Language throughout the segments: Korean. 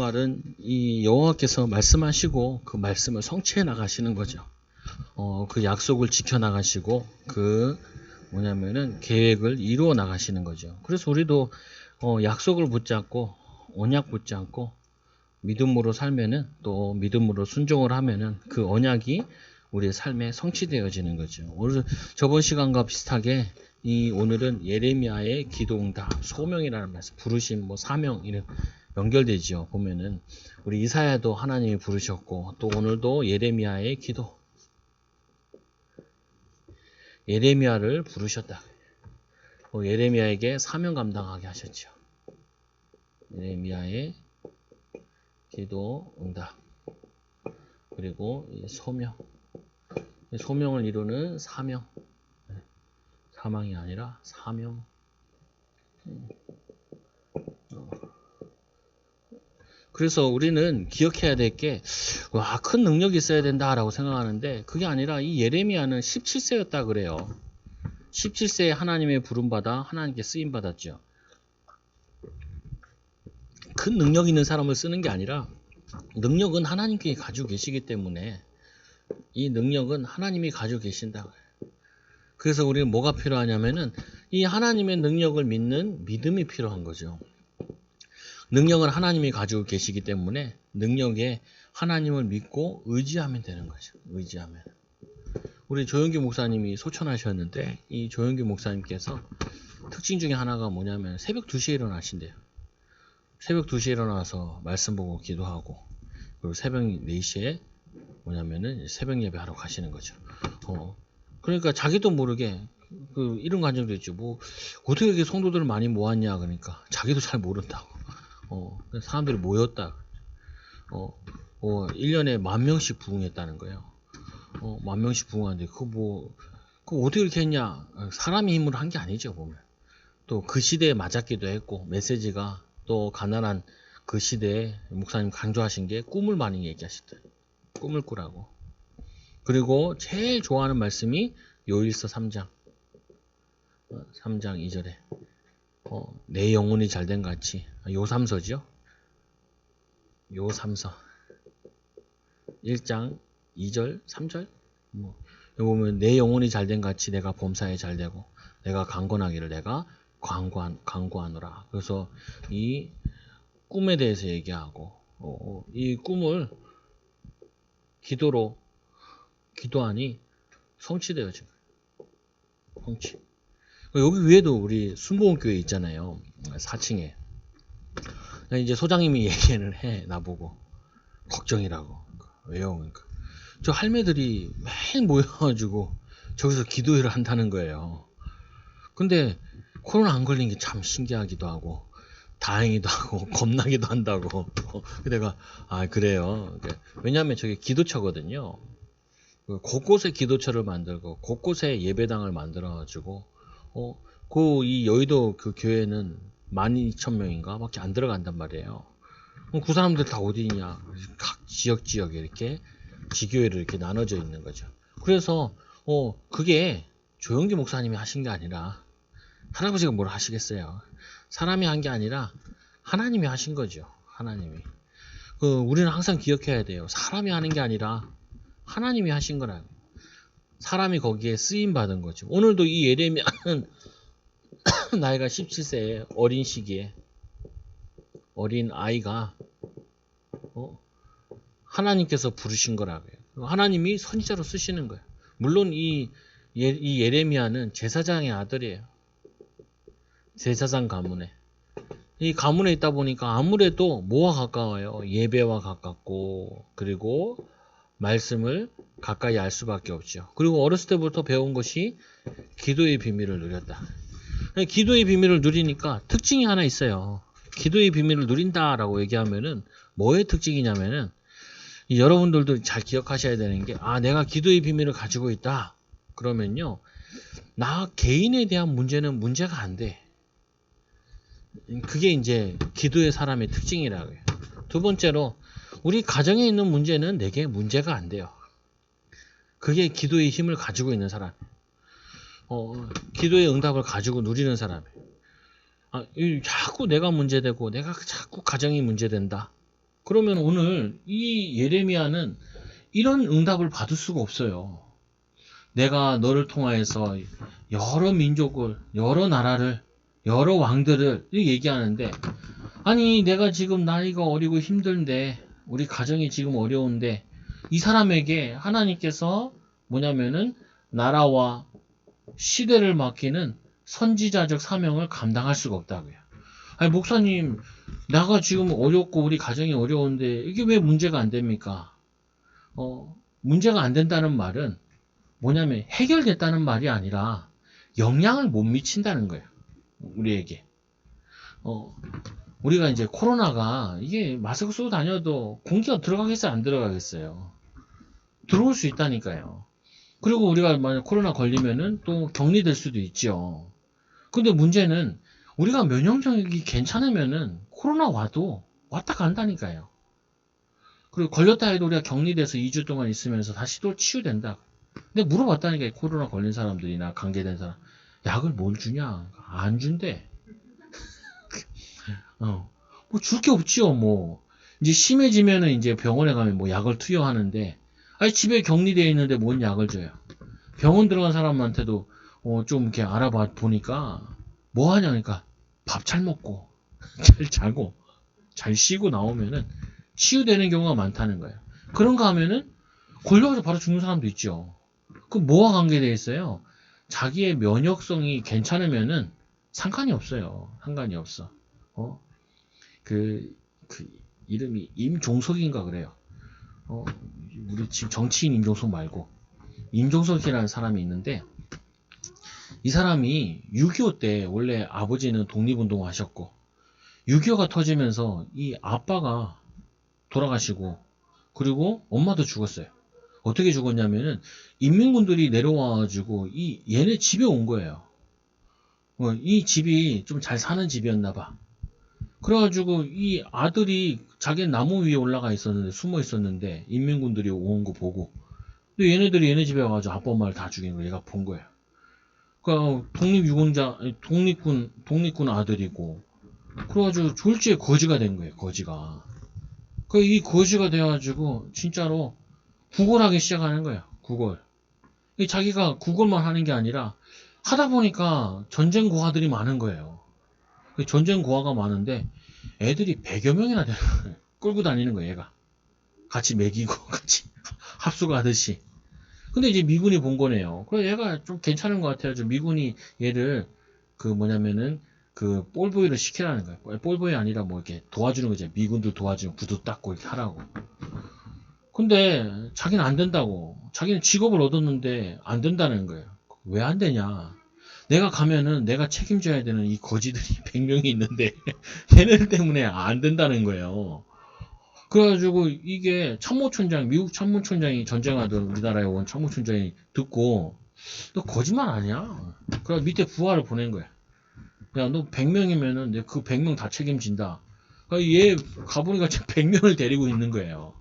말은 이 여호와께서 말씀하시고 그 말씀을 성취해 나가시는 거죠. 그 약속을 지켜 나가시고 그 뭐냐면은 계획을 이루어 나가시는 거죠. 그래서 우리도 약속을 붙잡고 언약 붙잡고 믿음으로 살면은 또 믿음으로 순종을 하면은 그 언약이 우리의 삶에 성취되어지는 거죠. 오늘 저번 시간과 비슷하게 오늘은 예레미야의 기도응답, 소명이라는 말씀, 부르심, 사명 이런 연결되죠. 보면은 우리 이사야도 하나님이 부르셨고 또 오늘도 예레미야의 기도, 예레미야를 부르셨다. 예레미야에게 사명 감당하게 하셨죠. 예레미야의 기도, 응답, 그리고 소명, 소명을 이루는 사명, 사망이 아니라 사명. 그래서 우리는 기억해야 될 게, 큰 능력이 있어야 된다라고 생각하는데, 그게 아니라 이 예레미야는 17세였다 그래요. 17세에 하나님의 부름받아 하나님께 쓰임받았죠. 큰 능력 있는 사람을 쓰는 게 아니라, 능력은 하나님께 가지고 계시기 때문에, 이 능력은 하나님이 가지고 계신다. 그래서 우리는 뭐가 필요하냐면은, 이 하나님의 능력을 믿는 믿음이 필요한 거죠. 능력은 하나님이 가지고 계시기 때문에 능력에 하나님을 믿고 의지하면 되는 거죠. 의지하면. 우리 조영기 목사님이 소천하셨는데 이 조영기 목사님께서 특징 중에 하나가 뭐냐면 새벽 2시에 일어나신대요. 새벽 2시에 일어나서 말씀 보고 기도하고 그리고 새벽 4시에 뭐냐면은 새벽 예배하러 가시는 거죠. 그러니까 자기도 모르게 이런 감정도 있죠. 어떻게 이렇게 성도들을 많이 모았냐 그러니까 자기도 잘 모른다고. 사람들이 모였다. 1년에 10,000명씩 부흥했다는 거예요. 10,000명씩 부흥하는데, 그거 어떻게 이렇게 했냐? 사람의 힘으로 한 게 아니죠, 보면. 또 그 시대에 맞았기도 했고, 메시지가 또 가난한 그 시대에 목사님 강조하신 게 꿈을 많이 얘기하셨다. 꿈을 꾸라고. 그리고 제일 좋아하는 말씀이 요일서 3장 2절에. 내 영혼이 잘된 같이 요삼서죠. 요삼서 1장 2절 3절 여기 보면 내 영혼이 잘된 같이 내가 범사에 잘되고 내가 강건하기를 내가 강구하노라. 그래서 이 꿈에 대해서 얘기하고 이 꿈을 기도로 기도하니 성취되어진 거예요. 성취. 여기 위에도 우리 순복음교회 있잖아요. 4층에. 이제 소장님이 얘기를 해, 나보고. 걱정이라고. 왜요? 그러니까. 저 할매들이 매일 모여가지고 저기서 기도회를 한다는 거예요. 근데 코로나 안 걸린 게 참 신기하기도 하고, 다행이기도 하고, 겁나기도 한다고. 내가, 그래요. 왜냐하면 저게 기도처거든요. 곳곳에 기도처를 만들고, 곳곳에 예배당을 만들어가지고, 이 여의도 그 교회는 12,000명인가 밖에 안 들어간단 말이에요. 그 사람들 다 어디 있냐? 각 지역에 이렇게 지교회를 이렇게 나눠져 있는 거죠. 그래서, 그게 조영기 목사님이 하신 게 아니라, 할아버지가 뭘 하시겠어요? 사람이 한 게 아니라, 하나님이 하신 거죠. 하나님이. 우리는 항상 기억해야 돼요. 사람이 하는 게 아니라, 하나님이 하신 거라고. 사람이 거기에 쓰임 받은 거죠. 오늘도 이 예레미야는 나이가 17세의 어린 시기에 어린 아이가 하나님께서 부르신 거라고요. 하나님이 선지자로 쓰시는 거예요. 물론 이 예레미야는 제사장의 아들이에요. 제사장 가문에. 이 가문에 있다 보니까 아무래도 뭐와 가까워요? 예배와 가깝고 그리고 말씀을 가까이 알 수밖에 없죠. 그리고 어렸을 때부터 배운 것이 기도의 비밀을 누렸다. 기도의 비밀을 누리니까 특징이 하나 있어요. 기도의 비밀을 누린다라고 얘기하면은 뭐의 특징이냐면은 여러분들도 잘 기억하셔야 되는 게 내가 기도의 비밀을 가지고 있다. 그러면요. 나 개인에 대한 문제는 문제가 안 돼. 그게 이제 기도의 사람의 특징이라고요. 두 번째로 우리 가정에 있는 문제는 내게 문제가 안 돼요. 그게 기도의 힘을 가지고 있는 사람. 기도의 응답을 가지고 누리는 사람이에요. 자꾸 내가 문제되고 내가 자꾸 가정이 문제된다. 그러면 오늘 이 예레미야는 이런 응답을 받을 수가 없어요. 내가 너를 통하여서 여러 민족을, 여러 나라를, 여러 왕들을 이렇게 얘기하는데, 아니 내가 지금 나이가 어리고 힘든데, 우리 가정이 지금 어려운데, 이 사람에게 하나님께서 뭐냐면은 나라와 시대를 맡기는 선지자적 사명을 감당할 수가 없다고요. 아니 목사님, 나가 지금 어렵고 우리 가정이 어려운데 이게 왜 문제가 안 됩니까? 문제가 안 된다는 말은 뭐냐면 해결됐다는 말이 아니라 영향을 못 미친다는 거예요. 우리에게. 우리가 이제 코로나가 이게 마스크 쓰고 다녀도 공기가 들어가겠어요, 안 들어가겠어요? 들어올 수 있다니까요. 그리고 우리가 만약 코로나 걸리면은 또 격리될 수도 있죠. 근데 문제는 우리가 면역력이 괜찮으면은 코로나 와도 왔다 간다니까요. 그리고 걸렸다 해도 우리가 격리돼서 2주 동안 있으면서 다시 또 치유된다. 근데 물어봤다니까 코로나 걸린 사람들이나 관계된 사람, 약을 뭘 주냐? 안 준대. 뭐 줄 게 없지요. 뭐 이제 심해지면은 이제 병원에 가면 뭐 약을 투여하는데, 아니 집에 격리되어 있는데 뭔 약을 줘요? 병원 들어간 사람한테도 좀 이렇게 알아봐 보니까 뭐 하냐니까 밥 잘 먹고 잘 자고 잘 쉬고 나오면은 치유되는 경우가 많다는 거예요. 그런가 하면은 걸려가지고 바로 죽는 사람도 있죠. 그 뭐와 관계되어 있어요? 자기의 면역성이 괜찮으면은 상관이 없어요. 상관이 없어. 그, 그 이름이 임종석인가 그래요. 우리 지금 정치인 임종석 말고 임종석이라는 사람이 있는데, 이 사람이 6.25 때 원래 아버지는 독립운동 하셨고 6.25가 터지면서 이 아빠가 돌아가시고 그리고 엄마도 죽었어요. 어떻게 죽었냐면은 인민군들이 내려와가지고 얘네 집에 온 거예요. 이 집이 좀 잘 사는 집이었나 봐. 그래가지고 이 아들이 자기는 나무 위에 올라가 있었는데 숨어 있었는데 인민군들이 온 거 보고, 근데 얘네들이 얘네 집에 와가지고 아빠 엄마를 다 죽인 거 얘가 본 거예요. 그러니까 독립유공자, 독립군 아들이고, 그래가지고 졸지에 거지가 된 거예요. 거지가. 이 거지가 돼가지고 진짜로 구걸하기 시작하는 거예요. 구걸. 자기가 구걸만 하는 게 아니라 하다 보니까 전쟁 고아들이 많은 거예요. 전쟁 고아가 많은데 애들이 100여 명이나 되는 거예요. 끌고 다니는 거예요. 얘가 같이 먹이고 같이 합숙하듯이. 근데 이제 미군이 본 거네요. 그래서 얘가 좀 괜찮은 것 같아요. 미군이 얘를 그 뭐냐면은 그 볼보이를 시키라는 거예요. 볼보이 아니라 뭐 이렇게 도와주는 거죠. 미군들 도와주는 구두 닦고 이렇게 하라고. 근데 자기는 안 된다고. 자기는 직업을 얻었는데 안 된다는 거예요. 왜 안 되냐? 내가 가면은 내가 책임져야 되는 이 거지들이 100명이 있는데 얘네들 때문에 안 된다는 거예요. 그래가지고 이게 참모총장, 미국 참모총장이 전쟁하던 우리나라에 온 참모총장이 듣고, 너 거짓말 아니야? 그래서 밑에 부하를 보낸 거야. 야, 너 100명이면은 내 그 100명 다 책임진다. 그러니까 얘 가보니까 지금 100명을 데리고 있는 거예요.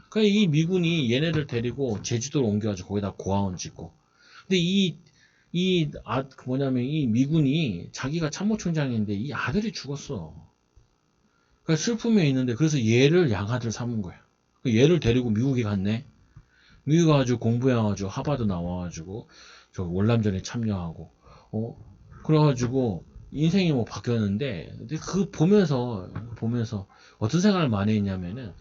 그러니까 이 미군이 얘네를 데리고 제주도로 옮겨가지고 거기다 고아원 짓고. 근데 뭐냐면 이 미군이 자기가 참모총장인데 이 아들이 죽었어. 그러니까 슬픔에 있는데 그래서 얘를 양아들 삼은 거야. 얘를 데리고 미국에 갔네. 미국 가가지고 공부해가지고 하버드 나와가지고 저 월남전에 참여하고 그래가지고 인생이 뭐 바뀌었는데, 근데 그 보면서 어떤 생각을 많이 했냐면은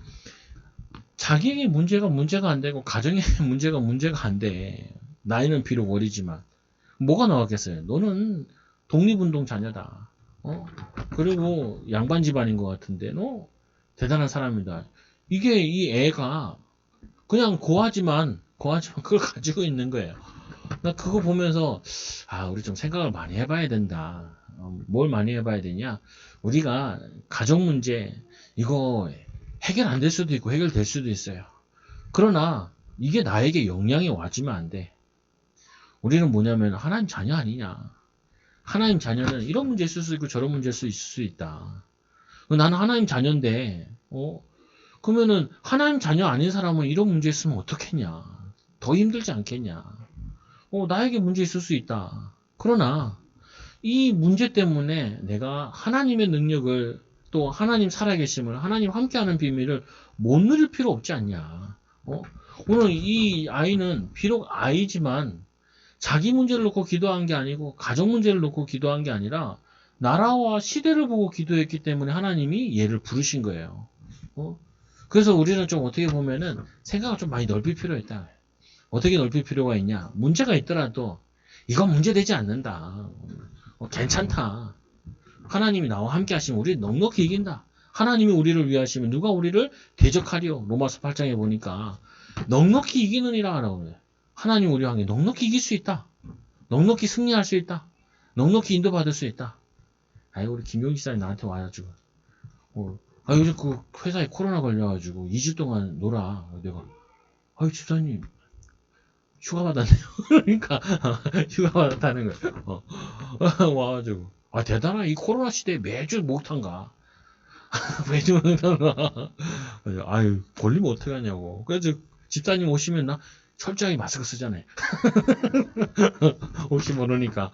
자기에게 문제가 안 되고 가정에 문제가 안 돼. 나이는 비록 어리지만 뭐가 나왔겠어요? 너는 독립운동 자녀다. 그리고 양반 집안인 것 같은데 너 대단한 사람이다. 이게 이 애가 그냥 고하지만 그걸 가지고 있는 거예요. 나 그거 보면서 우리 좀 생각을 많이 해봐야 된다. 뭘 많이 해봐야 되냐? 우리가 가정 문제 이거 해결 안 될 수도 있고 해결될 수도 있어요. 그러나 이게 나에게 영향이 와주면 안 돼. 우리는 뭐냐면 하나님 자녀 아니냐? 하나님 자녀는 이런 문제 있을 수 있고 저런 문제 있을 수 있다. 나는 하나님 자녀인데, 그러면은 하나님 자녀 아닌 사람은 이런 문제 있으면 어떻겠냐? 더 힘들지 않겠냐? 나에게 문제 있을 수 있다. 그러나 이 문제 때문에 내가 하나님의 능력을 또 하나님 살아계심을, 하나님 함께하는 비밀을 못 누릴 필요 없지 않냐. 오늘 이 아이는 비록 아이지만 자기 문제를 놓고 기도한 게 아니고 가정 문제를 놓고 기도한 게 아니라 나라와 시대를 보고 기도했기 때문에 하나님이 얘를 부르신 거예요. 그래서 우리는 좀 어떻게 보면은 생각을 좀 많이 넓힐 필요가 있다. 어떻게 넓힐 필요가 있냐? 문제가 있더라도 이건 문제되지 않는다. 괜찮다. 하나님이 나와 함께 하시면 우리 넉넉히 이긴다. 하나님이 우리를 위하시면 누가 우리를 대적하리요? 로마서 8장에 보니까 넉넉히 이기느니라 하라고 그래요. 하나님 우리와 함께 넉넉히 이길 수 있다. 넉넉히 승리할 수 있다. 넉넉히 인도받을 수 있다. 아이고 우리 김용기 기사님 나한테 와가지고 요즘 그 회사에 코로나 걸려가지고 2주 동안 놀아. 내가 아유 집사님 휴가 받았네요. 그러니까 휴가 받았다는 거예요. 와가지고 대단하. 이 코로나 시대에 매주 목탄가. 매주 목탄가. 아유 걸리면 어떡하냐고. 그래서 집사님 오시면 나 철저하게 마스크 쓰잖아요. 혹시 모르니까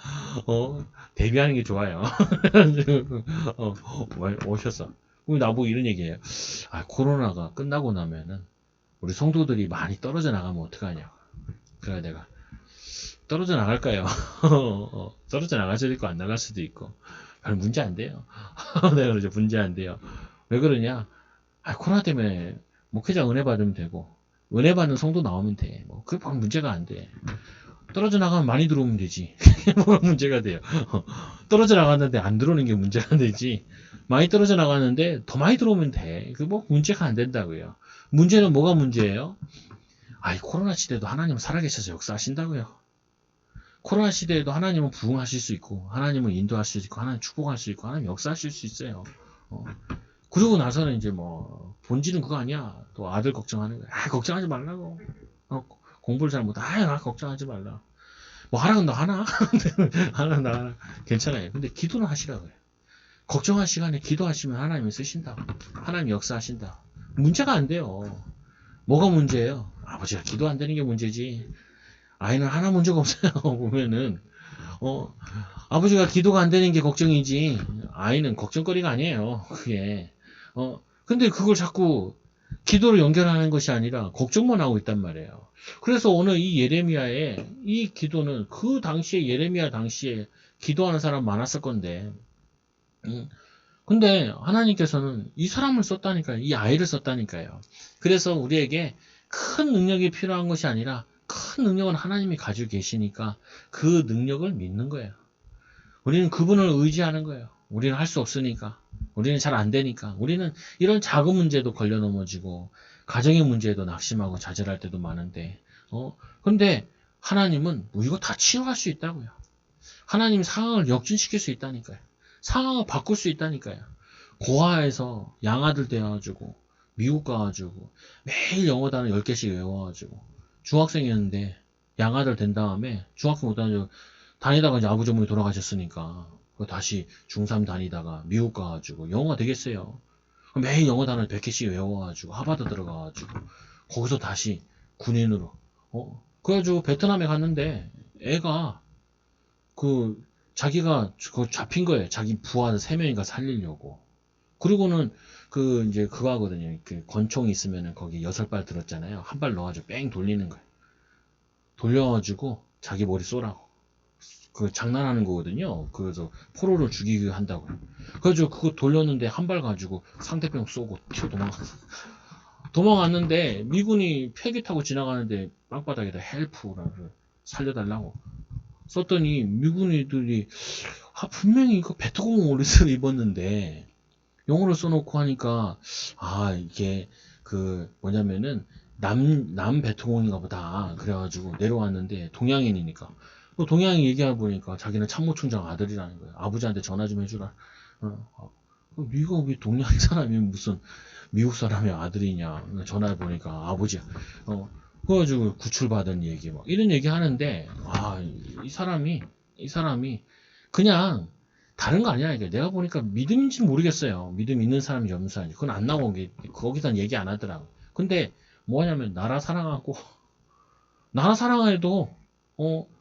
대비하는 게 좋아요. 오셨어. 나보고 이런 얘기해요. 코로나가 끝나고 나면은 우리 성도들이 많이 떨어져 나가면 어떡하냐고. 그래 내가 떨어져 나갈까요? 떨어져 나갈 수도 있고 안 나갈 수도 있고 별 문제 안 돼요. 내가 그러죠. 문제 안 돼요. 왜 그러냐? 코로나 때문에 목회자 은혜 받으면 되고 은혜 받는 성도 나오면 돼. 그게 별 문제가 안 돼. 떨어져 나가면 많이 들어오면 되지. 뭐가 문제가 돼요. 떨어져 나갔는데 안 들어오는 게 문제가 되지. 많이 떨어져 나가는데 더 많이 들어오면 돼. 문제가 안 된다고요. 문제는 뭐가 문제예요? 코로나 시대에도 하나님은 살아계셔서 역사하신다고요. 코로나 시대에도 하나님은 부흥하실 수 있고 하나님은 인도할 수 있고 하나님 축복할 수 있고 하나님 역사하실 수 있어요. 그러고 나서는 이제 본질은 그거 아니야. 또 아들 걱정하는 거야. 걱정하지 말라고. 공부를 잘 못해. 걱정하지 말라. 하라면 너 하나? 하라면 나 하나. 괜찮아요. 근데 기도는 하시라고요. 걱정할 시간에 기도하시면 하나님이 쓰신다고. 하나님이 역사하신다. 문제가 안 돼요. 뭐가 문제예요? 아버지가 기도 안 되는 게 문제지. 아이는 하나 문제가 없어요. 보면은 아버지가 기도가 안 되는 게 걱정이지. 아이는 걱정거리가 아니에요. 그게. 근데 그걸 자꾸 기도로 연결하는 것이 아니라 걱정만 하고 있단 말이에요. 그래서 오늘 이 예레미야의 이 기도는 그 당시에 예레미야 당시에 기도하는 사람 많았을 건데 근데 하나님께서는 이 사람을 썼다니까요. 이 아이를 썼다니까요. 그래서 우리에게 큰 능력이 필요한 것이 아니라 큰 능력은 하나님이 가지고 계시니까 그 능력을 믿는 거예요. 우리는 그분을 의지하는 거예요. 우리는 할 수 없으니까. 우리는 잘 안 되니까. 우리는 이런 작은 문제도 걸려 넘어지고 가정의 문제에도 낙심하고 좌절할 때도 많은데 근데 하나님은 이거 다 치유할 수 있다고요. 하나님이 상황을 역전시킬 수 있다니까요. 상황을 바꿀 수 있다니까요. 고아에서 양아들 되어가지고 미국 가가지고 매일 영어 단어 10개씩 외워가지고 중학생이었는데 양아들 된 다음에 중학교 못 다니다가 이제 아버지 어머니 돌아가셨으니까 다시 중3 다니다가 미국 가가지고 영어가 되겠어요. 매일 영어 단어 100개씩 외워가지고 하버드 들어가가지고 거기서 다시 군인으로 그래가지고 베트남에 갔는데 애가 자기가 잡힌 거예요. 자기 부하들 3명인가 살리려고. 그리고는 이제 그거 하거든요. 권총이 있으면은 거기 6발 들었잖아요. 한 발 넣어가지고 뺑 돌리는 거예요. 돌려가지고 자기 머리 쏘라고. 장난하는 거거든요. 그래서 포로를 죽이게 한다고. 그래가지고 그거 돌렸는데 한 발 가지고 상대편 쏘고 튀어 도망갔는데 미군이 폐기 타고 지나가는데 땅바닥에다 헬프라고 살려달라고 썼더니 미군이들이 분명히 이거 베트공을 옷을 입었는데 영어를 써놓고 하니까 이게 뭐냐면은 남 베트공인가 보다. 그래가지고 내려왔는데 동양인이니까 또 동양인 얘기하다 보니까 자기는 참모총장 아들이라는 거예요. 아버지한테 전화 좀 해주라. 네가 왜 동양인 사람이 무슨 미국 사람의 아들이냐. 전화해 보니까 아버지야. 그래가지고 구출받은 얘기 이런 얘기 하는데 이 사람이 그냥 다른 거 아니야. 내가 보니까 믿음인지 모르겠어요. 믿음 있는 사람인지 없는 사람인지. 그건 안 나온 게 거기선 얘기 안 하더라고. 근데 뭐냐면 나라 사랑해도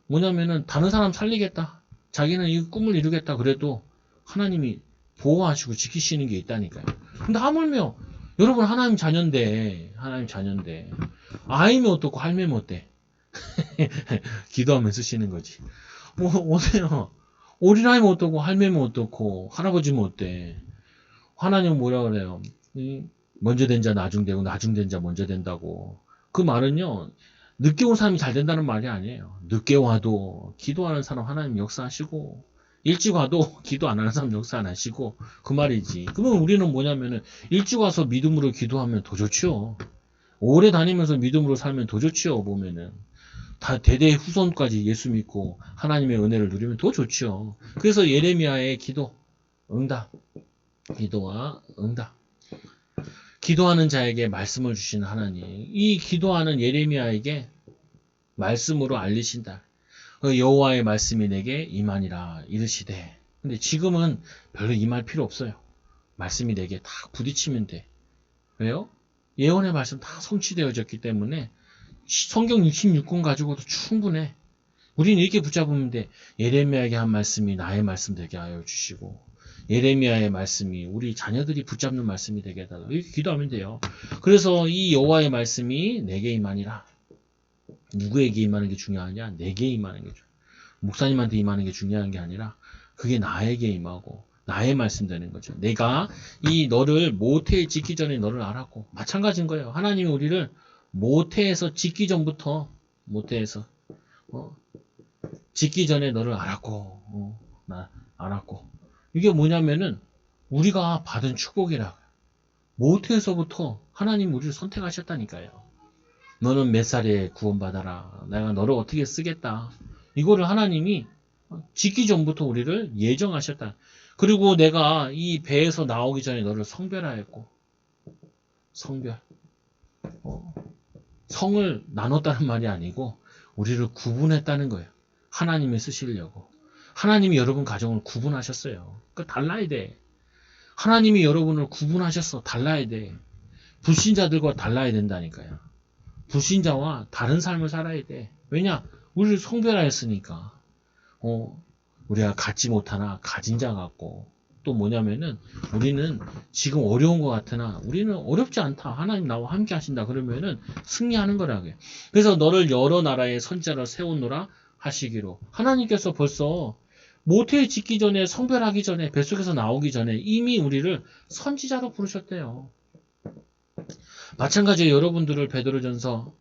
뭐냐면은 다른 사람 살리겠다. 자기는 이 꿈을 이루겠다. 그래도 하나님이 보호하시고 지키시는 게 있다니까요. 근데 하물며 여러분 하나님 자녀인데 아이면 어떻고 할매면 어때? 기도하면 쓰시는 거지. 뭐 어때요? 어린아이면 어떻고 할매면 어떻고 할아버지면 어때? 하나님은 뭐라 그래요? 먼저 된 자 나중되고 나중된 자 먼저 된다고. 그 말은요. 늦게 온 사람이 잘 된다는 말이 아니에요. 늦게 와도 기도하는 사람 하나님 역사하시고 일찍 와도 기도 안 하는 사람 역사 안 하시고 그 말이지. 그러면 우리는 뭐냐면은 일찍 와서 믿음으로 기도하면 더 좋죠. 오래 다니면서 믿음으로 살면 더 좋죠. 보면은 다 대대 후손까지 예수 믿고 하나님의 은혜를 누리면 더 좋죠. 그래서 예레미야의 기도 응답, 기도와 응답. 기도하는 자에게 말씀을 주시는 하나님. 이 기도하는 예레미야에게 말씀으로 알리신다. 여호와의 말씀이 내게 임하니라 이르시되. 근데 지금은 별로 임할 필요 없어요. 말씀이 내게 다 부딪히면 돼. 왜요? 예언의 말씀 다 성취되어졌기 때문에 성경 66권 가지고도 충분해. 우리는 이렇게 붙잡으면 돼. 예레미야에게 한 말씀이 나의 말씀 되게 하여 주시고 예레미야의 말씀이 우리 자녀들이 붙잡는 말씀이 되게 해달라. 이렇게 기도하면 돼요. 그래서 이 여호와의 말씀이 내게 임하니라. 누구에게 임하는 게 중요하냐? 내게 임하는 게 중요해. 목사님한테 임하는 게 중요한 게 아니라 그게 나에게 임하고 나의 말씀 되는 거죠. 내가 이 너를 모태에 짓기 전에 너를 알았고 마찬가지인 거예요. 하나님이 우리를 모태에서 짓기 전부터 모태에서 짓기 전에 너를 알았고 나 알았고 이게 뭐냐면은 우리가 받은 축복이라 모태에서부터 하나님 우리를 선택하셨다니까요. 너는 몇 살에 구원받아라. 내가 너를 어떻게 쓰겠다. 이거를 하나님이 짓기 전부터 우리를 예정하셨다. 그리고 내가 이 배에서 나오기 전에 너를 성별하였고 성별 성을 나눴다는 말이 아니고 우리를 구분했다는 거예요. 하나님이 쓰시려고. 하나님이 여러분 가정을 구분하셨어요. 그러니까 달라야 돼. 하나님이 여러분을 구분하셨어. 달라야 돼. 불신자들과 달라야 된다니까요. 불신자와 다른 삶을 살아야 돼. 왜냐? 우리를 성별하였으니까. 우리가 갖지 못하나 가진 자 같고 또 뭐냐면은 우리는 지금 어려운 것 같으나 우리는 어렵지 않다. 하나님 나와 함께 하신다. 그러면은 승리하는 거라고요. 그래서 너를 여러 나라의 선지자로 세우노라 하시기로 하나님께서 벌써 모태에 짓기 전에 성별하기 전에 뱃속에서 나오기 전에 이미 우리를 선지자로 부르셨대요. 마찬가지로 여러분들을 베드로전서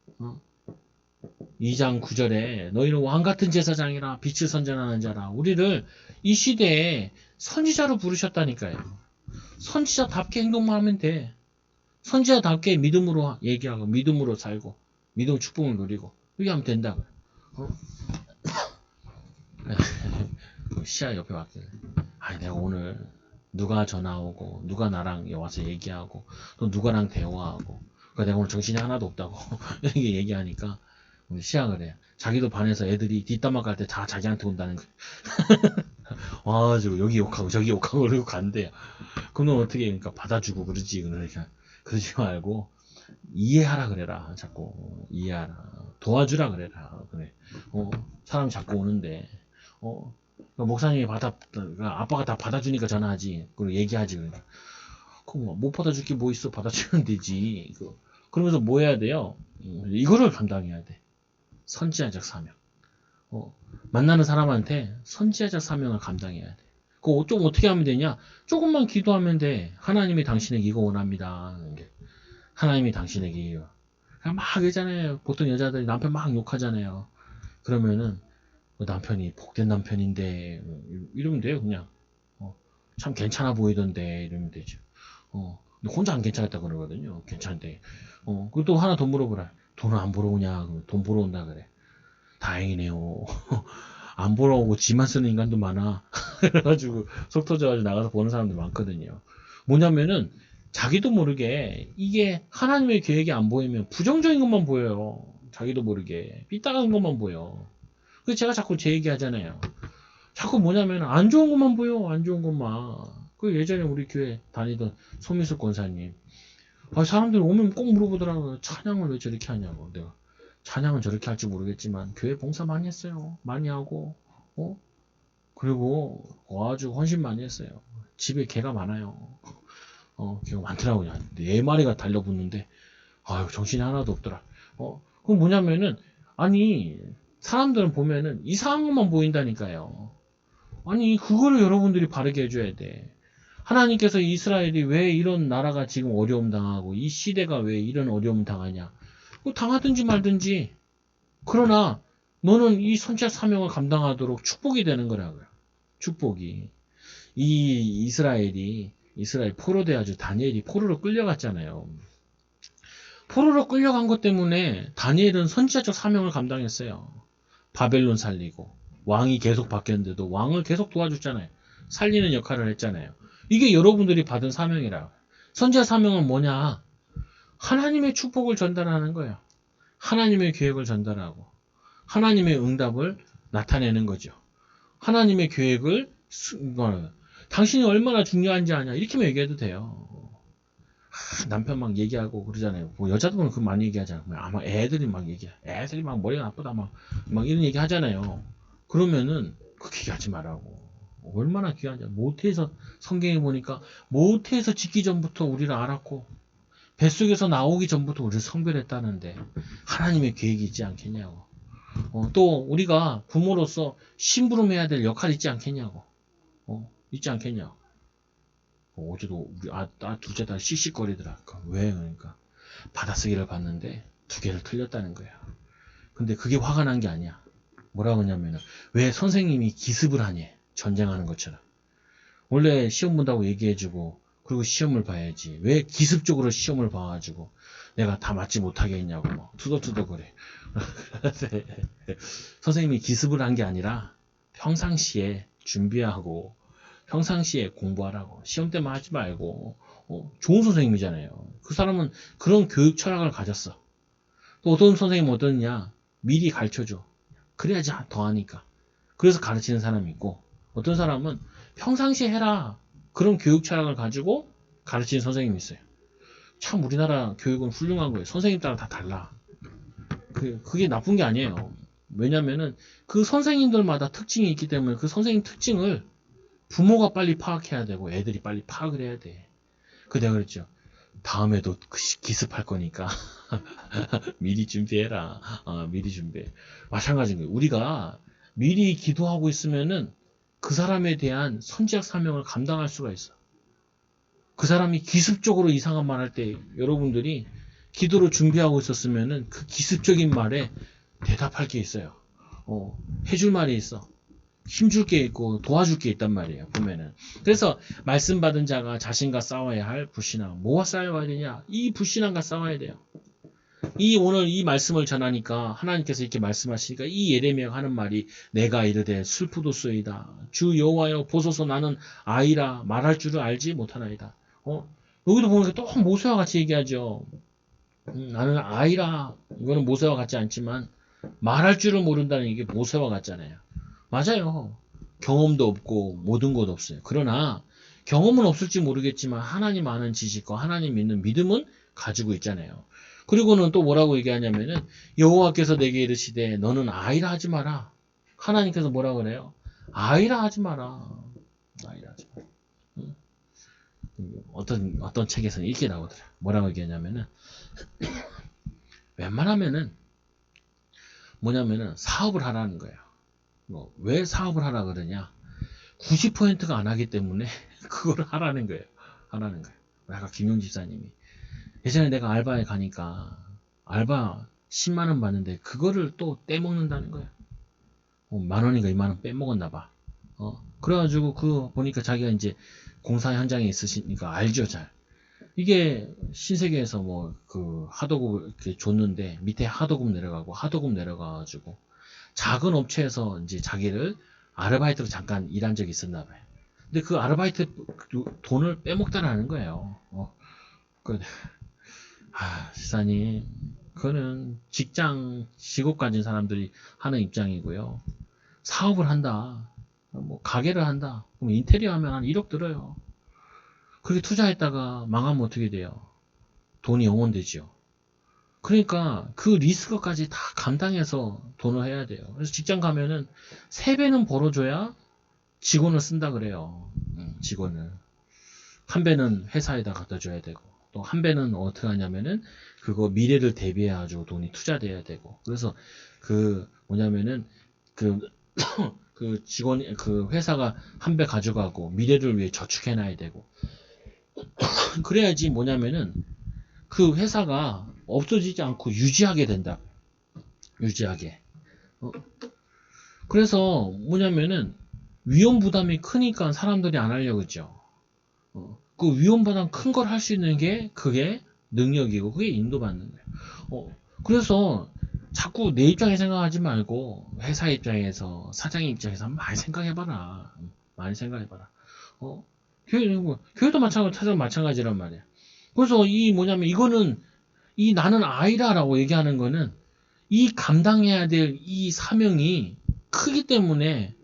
2장 9절에 너희는 왕같은 제사장이라 빛을 선전하는 자라 우리를 이 시대에 선지자로 부르셨다니까요. 선지자답게 행동만 하면 돼. 선지자답게 믿음으로 얘기하고 믿음으로 살고 믿음 축복을 누리고 이렇게 하면 된다고요. 시야 옆에 왔길래 내가 오늘 누가 전화 오고 누가 나랑 와서 얘기하고 또 누가랑 대화하고 그러니까 내가 오늘 정신이 하나도 없다고 이렇게 얘기하니까 우리 시야 그래. 자기도 반에서 애들이 뒷담화 깔 때 다 자기한테 온다는 거야. 여기 욕하고 저기 욕하고 그러고 간대요. 그럼 어떻게 그러니까 받아주고 그러지. 그러니까 그러지 말고 이해하라 그래라. 자꾸 이해하라. 도와주라 그래라. 그래. 사람 자꾸 오는데 목사님이 아빠가 다 받아주니까 전화하지. 그리고 얘기하지. 그러니까. 그럼 못 받아줄 게 뭐 있어. 받아주면 되지. 그러면서 뭐 해야 돼요? 이거를 감당해야 돼. 선지자적 사명. 만나는 사람한테 선지자적 사명을 감당해야 돼. 그거 좀 어떻게 하면 되냐? 조금만 기도하면 돼. 하나님이 당신에게 이거 원합니다. 하나님이 당신에게 이거. 막 하잖아요. 보통 여자들이 남편 막 욕하잖아요. 그러면은 남편이 복된 남편인데 이러면 돼요. 그냥 참 괜찮아 보이던데 이러면 되죠. 근데 혼자 안 괜찮았다 그러거든요. 괜찮대. 그리고 또 하나 돈 물어보라. 돈을 안 벌어 오냐? 돈 벌어 온다 그래. 다행이네요. 안 벌어 오고 지만 쓰는 인간도 많아. 그래가지고 속 터져가지고 나가서 보는 사람들 많거든요. 뭐냐면은 자기도 모르게 이게 하나님의 계획이 안 보이면 부정적인 것만 보여요. 자기도 모르게 삐딱한 것만 보여. 그래서 제가 자꾸 제 얘기 하잖아요. 자꾸 뭐냐면 안 좋은 것만 보여. 안 좋은 것만. 그 예전에 우리 교회 다니던 소미숙 권사님. 사람들이 오면 꼭 물어보더라고요. 찬양을 왜 저렇게 하냐고. 내가 찬양은 저렇게 할지 모르겠지만 교회 봉사 많이 했어요. 많이 하고 그리고 아주 헌신 많이 했어요. 집에 개가 많아요. 개가 많더라고요. 한 4마리가 달려붙는데, 아유, 정신이 하나도 없더라. 그건 뭐냐면은, 아니, 사람들은 보면은 이상한 것만 보인다니까요. 아니, 그거를 여러분들이 바르게 해줘야 돼. 하나님께서 이스라엘이 왜 이런 나라가 지금 어려움 당하고, 이 시대가 왜 이런 어려움 당하냐. 뭐 당하든지 말든지. 그러나, 너는 이 선지자 사명을 감당하도록 축복이 되는 거라고요. 축복이. 이스라엘 포로돼 아주 다니엘이 포로로 끌려갔잖아요. 포로로 끌려간 것 때문에 다니엘은 선지자적 사명을 감당했어요. 바벨론 살리고 왕이 계속 바뀌었는데도 왕을 계속 도와줬잖아요. 살리는 역할을 했잖아요. 이게 여러분들이 받은 사명이라. 선지자 사명은 뭐냐? 하나님의 축복을 전달하는 거예요. 하나님의 계획을 전달하고 하나님의 응답을 나타내는 거죠. 하나님의 계획을 당신이 얼마나 중요한지 아냐 이렇게만 얘기해도 돼요. 남편 막 얘기하고 그러잖아요. 뭐 여자들은 그 많이 얘기하잖아요. 아마 애들이 막 머리가 나쁘다 막 이런 얘기 하잖아요. 그러면은 그렇게 얘기하지 말라고. 얼마나 귀한지. 모태에서 성경에 보니까 모태에서 짓기 전부터 우리를 알았고 뱃속에서 나오기 전부터 우리를 성별했다는데 하나님의 계획이 있지 않겠냐고. 또 우리가 부모로서 심부름해야 될 역할이 있지 않겠냐고. 있지 않겠냐고. 어제도 우리 둘째 딸 씩씩거리더라. 왜? 그러니까 받아쓰기를 봤는데 2개를 틀렸다는 거야. 근데 그게 화가 난 게 아니야. 뭐라고 하냐면은 왜 선생님이 기습을 하니? 전쟁하는 것처럼. 원래 시험 본다고 얘기해주고 그리고 시험을 봐야지. 왜 기습적으로 시험을 봐가지고 내가 다 맞지 못하게 했냐고 막 투덜투덜 그래. 선생님이 기습을 한 게 아니라 평상시에 준비하고 평상시에 공부하라고. 시험 때만 하지 말고. 좋은 선생님이잖아요. 그 사람은 그런 교육 철학을 가졌어. 또 어떤 선생님은 어떠냐? 미리 가르쳐줘. 그래야지 더 하니까. 그래서 가르치는 사람이 있고 어떤 사람은 평상시에 해라. 그런 교육 철학을 가지고 가르치는 선생님이 있어요. 참 우리나라 교육은 훌륭한 거예요. 선생님 따라 다 달라. 그게 나쁜 게 아니에요. 왜냐면은 그 선생님들마다 특징이 있기 때문에 그 선생님 특징을 부모가 빨리 파악해야 되고 애들이 빨리 파악을 해야 돼. 내가 그랬죠. 다음에도 기습할 거니까 미리 준비해라. 미리 준비해. 마찬가지인 거예요. 우리가 미리 기도하고 있으면은 그 사람에 대한 선지학 사명을 감당할 수가 있어. 그 사람이 기습적으로 이상한 말 할 때 여러분들이 기도로 준비하고 있었으면은 그 기습적인 말에 대답할 게 있어요. 해줄 말이 있어. 힘줄 게 있고 도와줄 게 있단 말이에요. 보면은. 그래서 말씀 받은 자가 자신과 싸워야 할 불신앙. 뭐와 싸워야 되냐? 이 불신앙과 싸워야 돼요. 오늘 이 말씀을 전하니까 하나님께서 이렇게 말씀하시니까 이 예레미야가 하는 말이 내가 이르되 슬프도소이다. 주 여호와여 보소서 나는 아이라 말할 줄을 알지 못하나이다. 여기도 보니까 또 모세와 같이 얘기하죠. 나는 아이라. 이거는 모세와 같지 않지만 말할 줄을 모른다는 이게 모세와 같잖아요. 맞아요. 경험도 없고 모든 것 없어요. 그러나 경험은 없을지 모르겠지만 하나님 아는 지식과 하나님 믿는 믿음은 가지고 있잖아요. 그리고는 또 뭐라고 얘기하냐면은 여호와께서 내게 이르시되 너는 아이라 하지 마라. 하나님께서 뭐라고 그래요? 아이라 하지 마라. 아이라 하지 마라. 어떤 책에서는 이렇게 나오더라. 뭐라고 얘기하냐면은 웬만하면은 뭐냐면은 사업을 하라는 거예요. 왜 사업을 하라 그러냐? 90%가 안 하기 때문에 그거를 하라는 거예요. 하라는 거예요. 아까 김용 집사님이 예전에 내가 알바에 가니까 알바 10만 원 받는데 그거를 또 떼먹는다는 거예요. 10,000원인가 20,000원 빼먹었나 봐. 그래가지고 그거 보니까 자기가 이제 공사 현장에 있으시니까 알죠, 잘. 이게 신세계에서 뭐 그 하도급 이렇게 줬는데 밑에 하도급 내려가가지고 작은 업체에서 이제 자기를 아르바이트로 잠깐 일한 적이 있었나 봐요. 근데 그 아르바이트 돈을 빼먹다라는 거예요. 시사님, 그거는 직업 가진 사람들이 하는 입장이고요. 사업을 한다. 뭐 가게를 한다. 그럼 인테리어 하면 한 1억 들어요. 그렇게 투자했다가 망하면 어떻게 돼요? 돈이 영원되지요. 그러니까 그 리스크까지 다 감당해서 돈을 해야 돼요. 그래서 직장 가면은 3배는 벌어줘야 직원을 쓴다 그래요. 직원을. 한 배는 회사에다 갖다 줘야 되고, 또 한 배는 어떻게 하냐면은, 그거 미래를 대비해가지고 돈이 투자돼야 되고, 그래서 그 뭐냐면은, 그, 그 직원, 그 회사가 한 배 가져가고, 미래를 위해 저축해놔야 되고, 그래야지 뭐냐면은, 그 회사가 없어지지 않고 유지하게 된다. 유지하게. 그래서 뭐냐면은, 위험 부담이 크니까 사람들이 안 하려고 그러죠. 그 위험 부담 큰 걸 할 수 있는 게 그게 능력이고 그게 인도받는 거예요. 그래서 자꾸 내 입장에 생각하지 말고 회사 입장에서 사장 입장에서 한번 많이 생각해봐라. 많이 생각해봐라. 교회도 마찬가지, 타자도 마찬가지란 말이야. 그래서 이 뭐냐면 이거는 이 나는 아이라라고 얘기하는 거는 이 감당해야 될 이 사명이 크기 때문에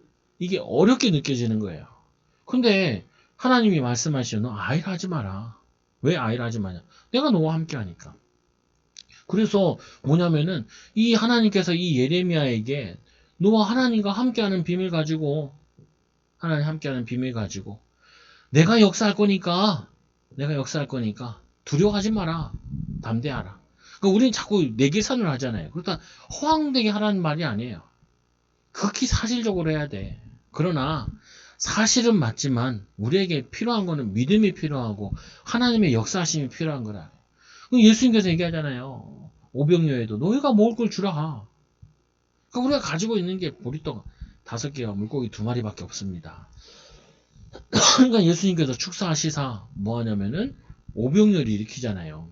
이게 어렵게 느껴지는 거예요. 근데 하나님이 말씀하시죠. 너 아이라 하지 마라. 왜 아이라 하지 마냐? 내가 너와 함께 하니까. 그래서 뭐냐면은 이 하나님께서 이 예레미야에게 너와 하나님과 함께하는 비밀 가지고 하나님 함께하는 비밀 가지고 내가 역사할 거니까 두려워하지 마라. 담대하라. 그러니까 우리는 자꾸 내계산을 하잖아요. 그러니까 허황되게 하라는 말이 아니에요. 극히 사실적으로 해야 돼. 그러나 사실은 맞지만 우리에게 필요한 거는 믿음이 필요하고 하나님의 역사하심이 필요한 거라. 예수님께서 얘기하잖아요. 오병이어에도 너희가 먹을 걸 주라. 그러니까 우리가 가지고 있는 게 보리떡 5개와 물고기 2마리밖에 없습니다. 그러니까 예수님께서 축사하시사 뭐 하냐면은 오병이어를 일으키잖아요.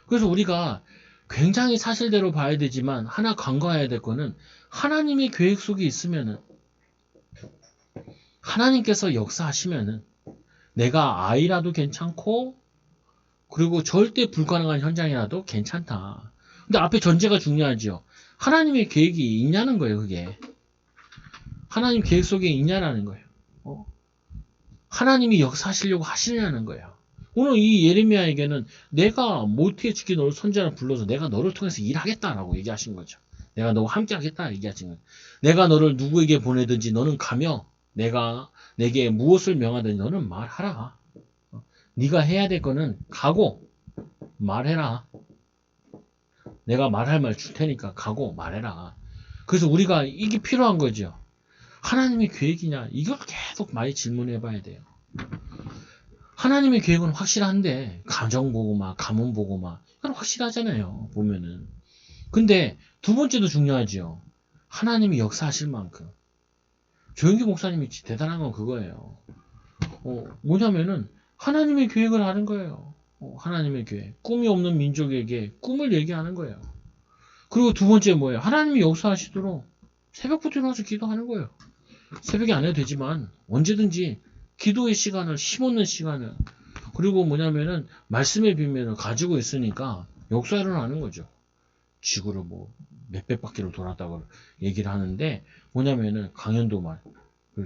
그래서 우리가 굉장히 사실대로 봐야 되지만 하나 간과해야 될 거는 하나님의 계획 속에 있으면은 하나님께서 역사하시면은 내가 아이라도 괜찮고 그리고 절대 불가능한 현장이라도 괜찮다. 근데 앞에 전제가 중요하죠. 하나님의 계획이 있냐는 거예요. 그게 하나님 계획 속에 있냐라는 거예요. 하나님이 역사하시려고 하시냐는 거예요. 오늘 이 예레미야에게는 내가 모태에 너를 선지자로 불러서 내가 너를 통해서 일하겠다라고 얘기하신 거죠. 내가 너와 함께 하겠다 얘기하신 거예요. 내가 너를 누구에게 보내든지 너는 가며 내가 내게 무엇을 명하든지 너는 말하라. 네가 해야 될 거는 가고 말해라. 내가 말할 말 줄 테니까 가고 말해라. 그래서 우리가 이게 필요한 거죠. 하나님의 계획이냐? 이걸 계속 많이 질문해 봐야 돼요. 하나님의 계획은 확실한데 가정 보고 막 가문 보고 막 이건 확실하잖아요. 보면은. 근데 두 번째도 중요하죠. 하나님이 역사하실 만큼. 조영기 목사님이 대단한 건 그거예요. 뭐냐면은 하나님의 계획을 하는 거예요. 하나님의 계획. 꿈이 없는 민족에게 꿈을 얘기하는 거예요. 그리고 두 번째 뭐예요? 하나님이 역사하시도록 새벽부터 일어나서 기도하는 거예요. 새벽에 안 해도 되지만 언제든지 기도의 시간을, 힘없는 시간을, 그리고 뭐냐면은 말씀의 비밀을 가지고 있으니까 역사 일어나는 거죠. 지구를 뭐 몇백 바퀴로 돌았다고 얘기를 하는데 뭐냐면은 강연도 말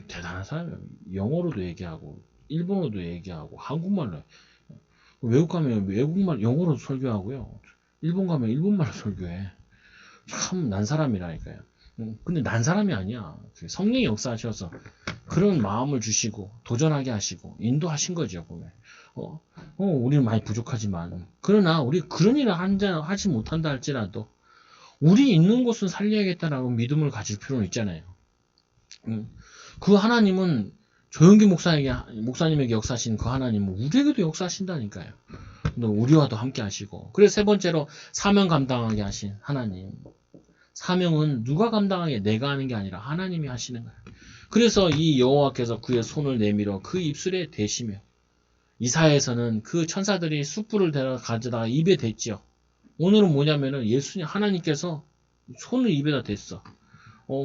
대단한 사람이에요. 영어로도 얘기하고 일본어도 얘기하고 한국말로 외국 가면 외국말 영어로 설교하고요. 일본 가면 일본말로 설교해. 참 난 사람이라니까요. 근데 난 사람이 아니야. 성령이 역사하셔서 그런 마음을 주시고 도전하게 하시고 인도하신 거죠. 보면. 우리는 많이 부족하지만 그러나 우리 그런 일을 하지 못한다 할지라도 우리 있는 곳은 살려야겠다라고 믿음을 가질 필요는 있잖아요. 그 하나님은 조영기 목사님에게 역사하신 그 하나님은 우리에게도 역사하신다니까요. 우리와도 함께 하시고. 그래서 세 번째로 사명 감당하게 하신 하나님. 사명은 누가 감당하게 내가 하는 게 아니라 하나님이 하시는 거예요. 그래서 이 여호와께서 그의 손을 내밀어 그 입술에 대시며 이사야에서는 그 천사들이 숯불을 가져다가 입에 댔죠. 오늘은 뭐냐면은 예수님 하나님께서 손을 입에다 댔어.